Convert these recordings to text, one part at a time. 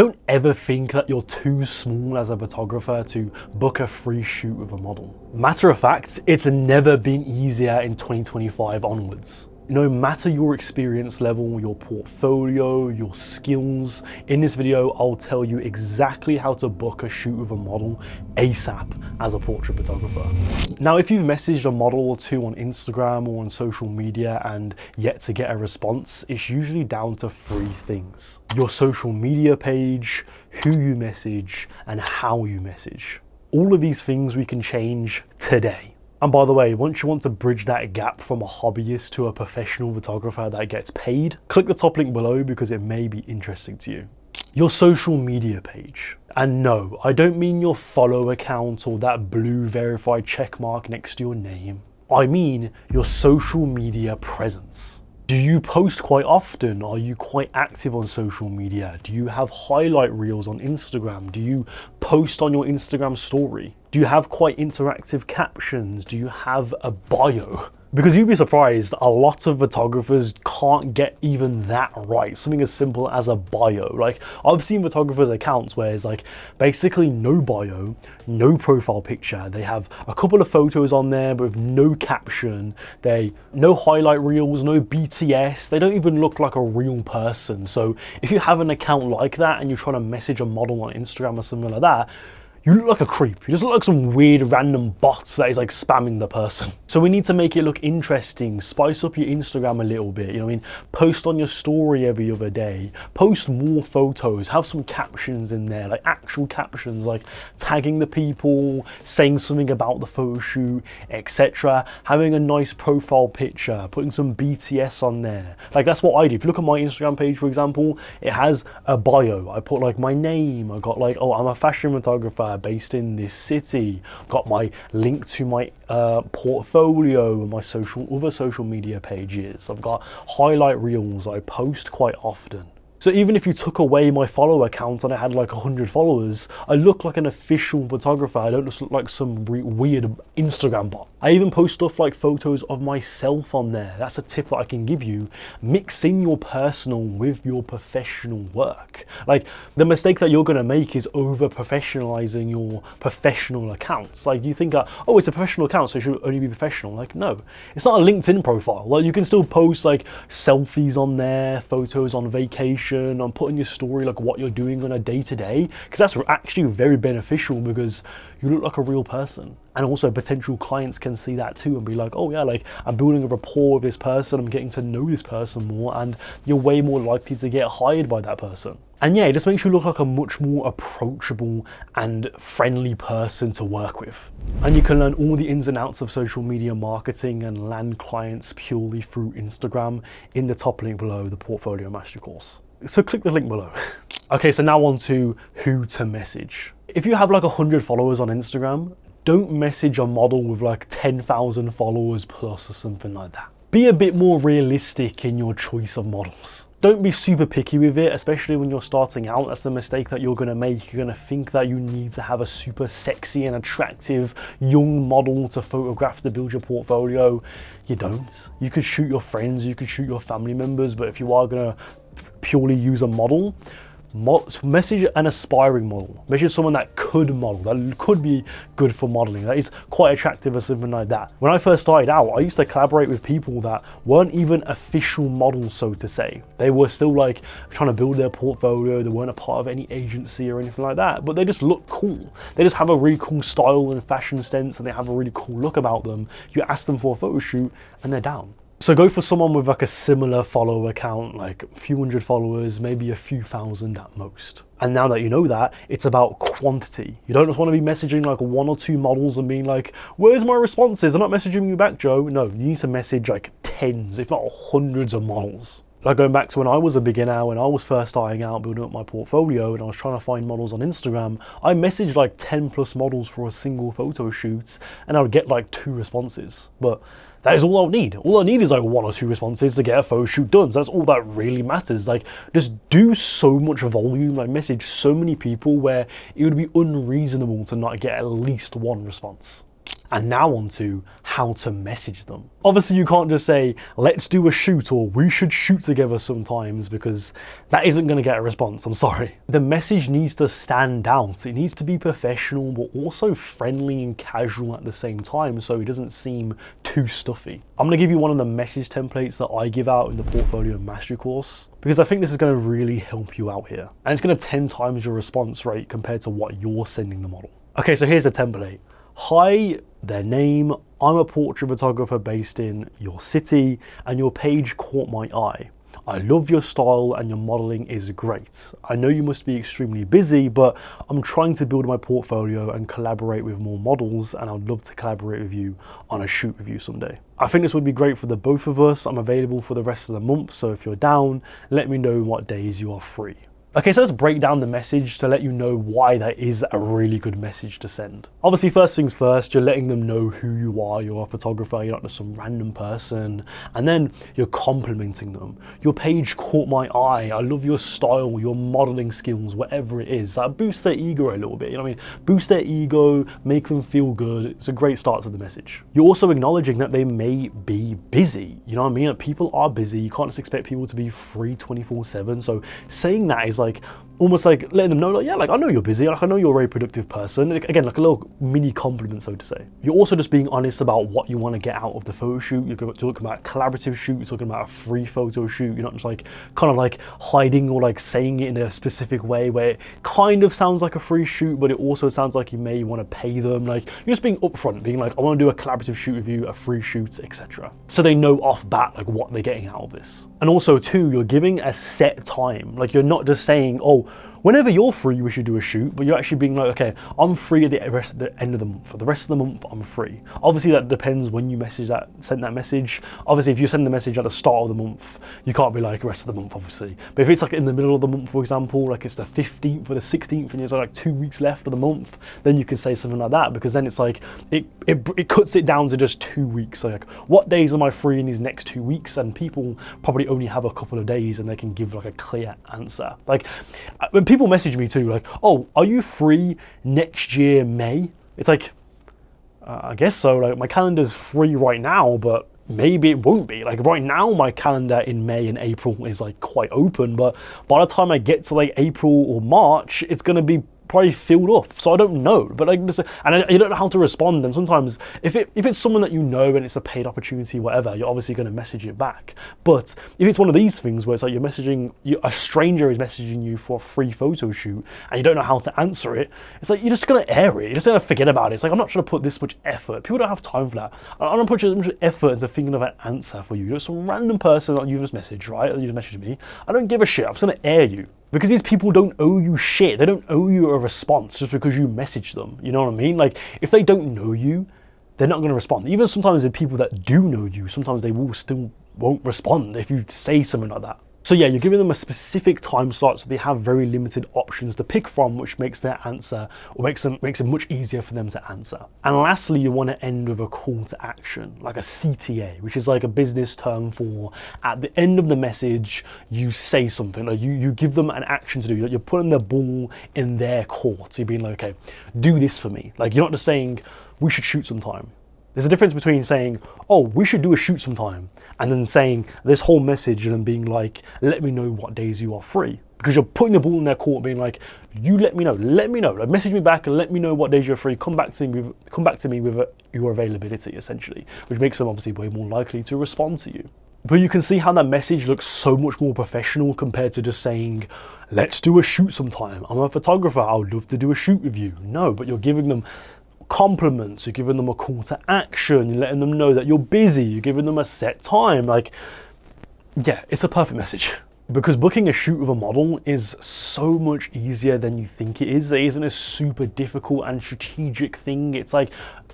Don't ever think that you're too small as a photographer to book a free shoot with a model. Matter of fact, it's never been easier in 2025 onwards. No matter your experience level, your portfolio, your skills, in this video, I'll tell you exactly how to book a shoot with a model ASAP as a portrait photographer. Now, if you've messaged a model or two on Instagram or on social media and yet to get a response, it's usually down to three things: your social media page, who you message, and how you message. All of these things we can change today. And by the way, once you want to bridge that gap from a hobbyist to a professional photographer that gets paid, click the top link below because it may be interesting to you. Your social media page. And no, I don't mean your follow account or that blue verified check mark next to your name. I mean your social media presence. Do you post quite often? Are you quite active on social media? Do you have highlight reels on Instagram? Do you post on your Instagram story? Do you have quite interactive captions? Do you have a bio? Because you'd be surprised, a lot of photographers can't get even that right. Something as simple as a bio. Like, I've seen photographers' accounts where it's like basically no bio, no profile picture. They have a couple of photos on there but with no caption. No highlight reels, no BTS. They don't even look like a real person. So if you have an account like that and you're trying to message a model on Instagram or something like that, you look like a creep. You just look like some weird random bots that is like spamming the person. So we need to make it look interesting, spice up your Instagram a little bit, you know what I mean? Post on your story every other day, post more photos, have some captions in there, like actual captions, like tagging the people, saying something about the photo shoot, etc. Having a nice profile picture, putting some BTS on there. Like, that's what I do. If you look at my Instagram page, for example, it has a bio. I put like my name, I got like, oh, I'm a fashion photographer based in this city, got my link to my portfolio and my other social media pages. I've got highlight reels I post quite often. So even if you took away my follow account and I had like 100 followers, I look like an official photographer. I don't just look like some weird Instagram bot. I even post stuff like photos of myself on there. That's a tip that I can give you. Mix in your personal with your professional work. Like, the mistake that you're gonna make is over professionalizing your professional accounts. Like, you think, oh, it's a professional account, so it should only be professional. Like, no, it's not a LinkedIn profile. Like, you can still post like selfies on there, photos on vacation, on putting your story like what you're doing on a day-to-day, because that's actually very beneficial because you look like a real person. And also potential clients can see that too and be like, oh yeah, like I'm building a rapport with this person, I'm getting to know this person more, and you're way more likely to get hired by that person. And yeah, it just makes you look like a much more approachable and friendly person to work with. And you can learn all the ins and outs of social media marketing and land clients purely through Instagram in the top link below, the Portfolio Mastery course. So click the link below. Okay, so now on to who to message. If you have like 100 followers on Instagram, don't message a model with like 10,000 followers plus or something like that. Be a bit more realistic in your choice of models. Don't be super picky with it, especially when you're starting out. That's the mistake that you're gonna make. You're gonna think that you need to have a super sexy and attractive young model to photograph to build your portfolio. You don't. You could shoot your friends, you could shoot your family members, but if you are gonna purely use a model, message an aspiring model. Message someone that could model, that could be good for modeling, that is quite attractive or something like that. When I first started out, I used to collaborate with people that weren't even official models, so to say. They were still like trying to build their portfolio, they weren't a part of any agency or anything like that, but they just look cool. They just have a really cool style and fashion sense, and they have a really cool look about them. You ask them for a photo shoot and they're down. So go for someone with like a similar follow account, like a few hundred followers, maybe a few thousand at most. And now that you know that, it's about quantity. You don't just want to be messaging like 1 or 2 models and being like, where's my responses? They're not messaging me back, Joe. No, you need to message like tens, if not hundreds of models. Like, going back to when I was a beginner, when I was first starting out building up my portfolio and I was trying to find models on Instagram, I messaged like 10 plus models for a single photo shoot and I would get like 2 responses. But that is all I need. All I need is like 1 or 2 responses to get a photo shoot done. So that's all that really matters. Like, just do so much volume, like message so many people where it would be unreasonable to not get at least 1 response. And now on to how to message them. Obviously you can't just say, let's do a shoot, or we should shoot together sometimes, because that isn't going to get a response, I'm sorry. The message needs to stand out. It needs to be professional, but also friendly and casual at the same time, so it doesn't seem too stuffy. I'm going to give you one of the message templates that I give out in the Portfolio Mastery course, because I think this is going to really help you out here. And it's going to 10 times your response rate compared to what you're sending the model. Okay, so here's the template. Hi, their name, I'm a portrait photographer based in your city, and your page caught my eye. I love your style and your modeling is great. I know you must be extremely busy, but I'm trying to build my portfolio and collaborate with more models, and I'd love to collaborate with you on a shoot with you someday. I think this would be great for the both of us. I'm available for the rest of the month, so if you're down, let me know what days you are free. Okay, so let's break down the message to let you know why that is a really good message to send. Obviously, first things first, you're letting them know who you are. You're a photographer, you're not just some random person. And then you're complimenting them. Your page caught my eye. I love your style, your modeling skills, whatever it is. That boosts their ego a little bit, you know what I mean? Boost their ego, make them feel good. It's a great start to the message. You're also acknowledging that they may be busy. You know what I mean? People are busy. You can't just expect people to be free 24/7. So saying that is like almost like letting them know, like, yeah, like I know you're busy, like I know you're a very productive person. Again, like a little mini compliment, so to say. You're also just being honest about what you want to get out of the photo shoot. You're talking about a collaborative shoot, you're talking about a free photo shoot. You're not just like kind of like hiding or like saying it in a specific way where it kind of sounds like a free shoot, but it also sounds like you may want to pay them. Like you're just being upfront, being like, I want to do a collaborative shoot with you, a free shoot, etc. So they know off bat like what they're getting out of this. And also too, you're giving a set time. Like you're not just saying, oh, whenever you're free, we should do a shoot, but you're actually being like, okay, I'm free at the end of the month. For the rest of the month, I'm free. Obviously, that depends when you send that message. Obviously, if you send the message at the start of the month, you can't be like, rest of the month, obviously. But if it's like in the middle of the month, for example, like it's the 15th or the 16th, and there's like 2 weeks left of the month, then you can say something like that, because then it's like, it cuts it down to just 2 weeks. So like, what days am I free in these next 2 weeks? And people probably only have a couple of days, and they can give like a clear answer. Like, when people message me too, like, oh, are you free next year, May? It's like, I guess so. Like, my calendar's free right now, but maybe it won't be. Like right now, my calendar in May and April is like quite open, but by the time I get to like April or March, it's gonna be probably filled up, so I don't know. But like, and you don't know how to respond. And sometimes, if it's someone that you know and it's a paid opportunity, whatever, you're obviously going to message it back. But if it's one of these things where it's like a stranger is messaging you for a free photo shoot, and you don't know how to answer it, it's like you're just going to air it. You're just going to forget about it. It's like, I'm not trying to put this much effort. People don't have time for that. I'm not putting this much effort into thinking of an answer for you. You're some random person that you just messaged, right? You just messaged me. I don't give a shit. I'm just going to air you. Because these people don't owe you shit. They don't owe you a response just because you message them. You know what I mean? Like, if they don't know you, they're not going to respond. Even sometimes the people that do know you, sometimes they won't respond if you say something like that. So yeah, you're giving them a specific time slot, so they have very limited options to pick from, which makes their answer, or makes it much easier for them to answer. And lastly, you want to end with a call to action, like a CTA, which is like a business term for at the end of the message, you say something, like you give them an action to do. You're putting the ball in their court. So you're being like, okay, do this for me. Like, you're not just saying, we should shoot sometime. There's a difference between saying, oh, we should do a shoot sometime, and then saying this whole message and then being like, let me know what days you are free. Because you're putting the ball in their court, being like, you let me know, like message me back and let me know what days you're free. Come back to me with your availability, essentially, which makes them obviously way more likely to respond to you. But you can see how that message looks so much more professional compared to just saying, let's do a shoot sometime. I'm a photographer, I would love to do a shoot with you. No, but you're giving them compliments, you're giving them a call to action, you're letting them know that you're busy, you're giving them a set time. Like, yeah, it's a perfect message. Because booking a shoot with a model is so much easier than you think it is. It isn't a super difficult and strategic thing. It's like,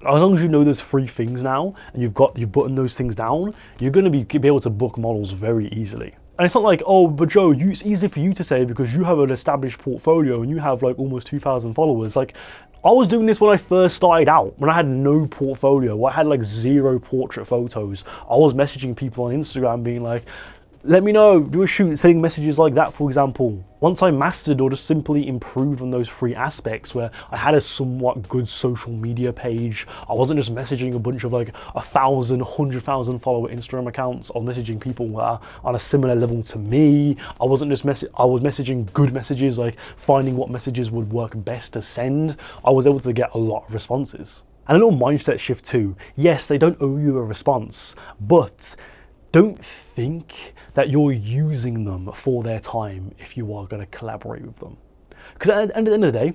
as long as you know those 3 things now, and you've buttoned those things down, you're gonna be able to book models very easily. And it's not like, oh, but Joe, it's easy for you to say because you have an established portfolio and you have like almost 2,000 followers. Like, I was doing this when I first started out, when I had no portfolio, I had like 0 portrait photos. I was messaging people on Instagram being like, Let me know, do a shoot sending messages like that, for example. Once I mastered or just simply improved on those 3 aspects where I had a somewhat good social media page, I wasn't just messaging a bunch of like 1,000, 100,000 follower Instagram accounts, or messaging people who are on a similar level to me. I wasn't just I was messaging good messages, like finding what messages would work best to send. I was able to get a lot of responses. And a little mindset shift too. Yes, they don't owe you a response, but don't think that you're using them for their time if you are going to collaborate with them. Because at the end of the day,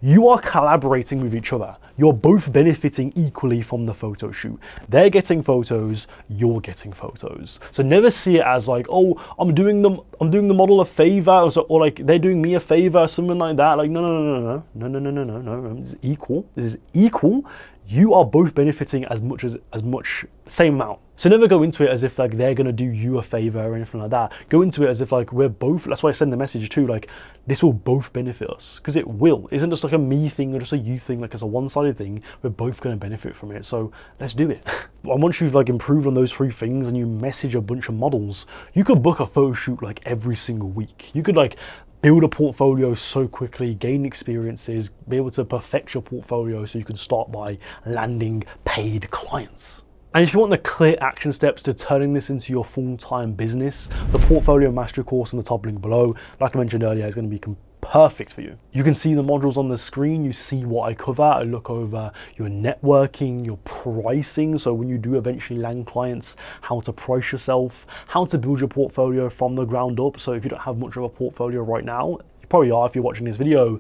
you are collaborating with each other. You're both benefiting equally from the photo shoot. They're getting photos, you're getting photos. So never see it as like, oh, I'm doing the model a favor, or like they're doing me a favor, something like that. Like, no. This is equal. This is equal. You are both benefiting as much, same amount. So never go into it as if like they're gonna do you a favor or anything like that. Go into it as if like we're both, that's why I send the message too, like this will both benefit us, because it will. It isn't just like a me thing or just a you thing, like it's a one-sided thing. We're both gonna benefit from it, so let's do it. And once you've like improved on those 3 things and you message a bunch of models, you could book a photo shoot like every single week. You could like build a portfolio so quickly, gain experiences, be able to perfect your portfolio so you can start by landing paid clients. And if you want the clear action steps to turning this into your full-time business, the Portfolio Mastery course in the top link below, like I mentioned earlier, is going to be perfect for you. You can see the modules on the screen, you see what I cover. I look over your networking, your pricing, so when you do eventually land clients, how to price yourself, how to build your portfolio from the ground up. So if you don't have much of a portfolio right now, you probably are if you're watching this video,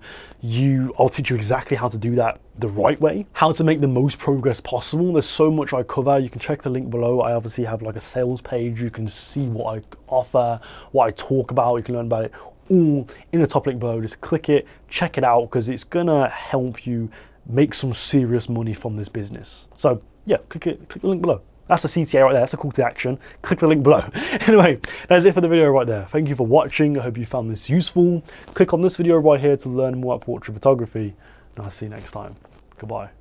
I'll teach you exactly how to do that the right way, how to make the most progress possible. There's so much I cover. You can check the link below. I obviously have like a sales page. You can see what I offer, what I talk about. You can learn about it all in the top link below. Just click it, check it out, because it's gonna help you make some serious money from this business. So yeah, click the link below. That's the CTA right there. That's a call to action. Click the link below. Anyway, that's it for the video right there. Thank you for watching. I hope you found this useful. Click on this video right here to learn more about portrait photography, and I'll see you next time. Goodbye.